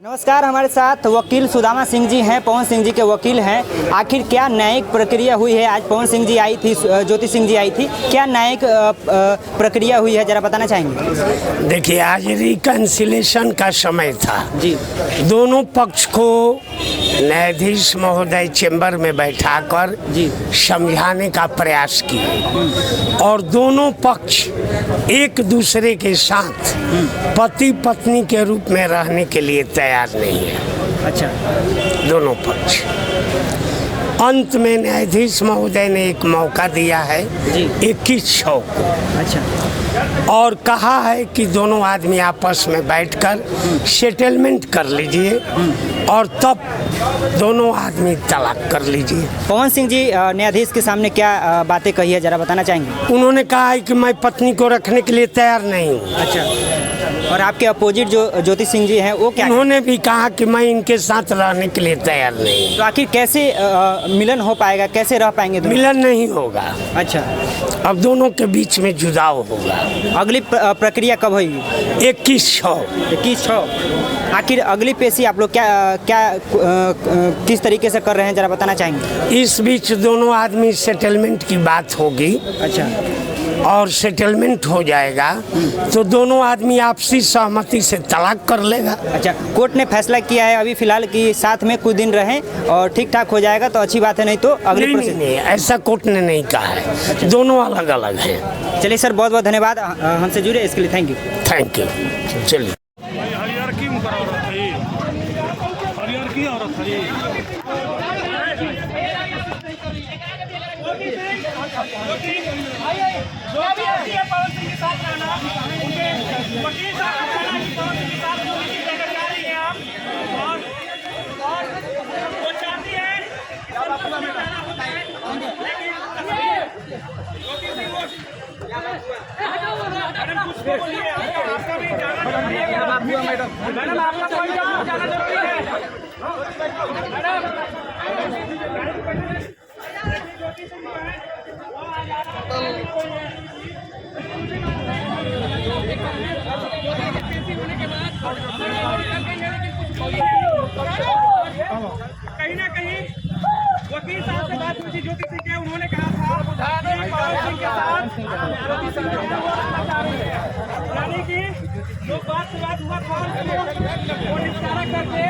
नमस्कार, हमारे साथ वकील सुदामा सिंह जी हैं, पवन सिंह जी के वकील हैं। आखिर क्या न्यायिक प्रक्रिया हुई है? आज पवन सिंह जी आई थी, ज्योति सिंह जी आई थी, क्या न्यायिक प्रक्रिया हुई है, जरा बताना चाहेंगे? देखिए, आज रिकन्सिलेशन का समय था जी। दोनों पक्ष को न्यायाधीश महोदय चेंबर में बैठाकर जी समझाने का प्रयास किए और दोनों पक्ष एक दूसरे के साथ पति पत्नी के रूप में रहने के लिए तैयार नहीं है। अच्छा। दोनों पक्ष। अंत में न्यायाधीश महोदय ने एक मौका दिया है 21/6 को। अच्छा। और कहा है कि दोनों आदमी आपस में बैठकर सेटलमेंट कर लीजिए और तब दोनों आदमी तलाक कर लीजिए। पवन सिंह जी न्यायाधीश के सामने क्या बातें कही है, जरा बताना चाहेंगे? उन्होंने कहा है कि मैं पत्नी को रखने के लिए तैयार नहीं हूँ। अच्छा। और आपके अपोजिट जो ज्योति सिंह जी हैं, वो क्या? उन्होंने भी कहा कि मैं इनके साथ रहने के लिए तैयार नहीं हूँ। तो आखिर कैसे मिलन हो पाएगा, कैसे रह पाएंगे दोनों? मिलन नहीं होगा। अच्छा। अब दोनों के बीच में जुदाव होगा। अगली प्रक्रिया कब होगी? 21/6। आखिर अगली पेशी आप लोग क्या किस तरीके से कर रहे हैं, जरा बताना चाहेंगे? इस बीच दोनों आदमी सेटलमेंट की बात होगी। अच्छा। और सेटलमेंट हो जाएगा तो दोनों आदमी आपसी सहमति से तलाक कर लेगा। अच्छा, कोर्ट ने फैसला किया है अभी फिलहाल कि साथ में कुछ दिन रहें और ठीक ठाक हो जाएगा तो अच्छी बात है, नहीं तो अगली नहीं, ऐसा कोर्ट ने नहीं कहा है। अच्छा। दोनों अलग अलग हैं। चलिए सर, बहुत बहुत धन्यवाद हमसे जुड़े इसके लिए। Thank you. Thank you. चलिए। जो भी आती है पवन सिंह के साथ रहना, उनके वकील साहब का कहना है कि पवन सिंह के साथ पुलिस लेकर जा रही हैं आप, और वो चाहती है कि सब कुछ मिटाना होता है, लेकिन ज्योति सिंह मैडम कुछ बोलिए, आपका भी जाना जरूरी है। मैडम आपका कोई जाना जरूरी है। मैडम ज्योति सिंह वो आ जा रहा है। कहीं ना कहीं वकील साहब से बात हुई थी ज्योति सिंह के, उन्होंने कहा था कि पवन सिंह के साथ ज्योति सिंह यानी कि जो बात हुआ था वो निपटारा करके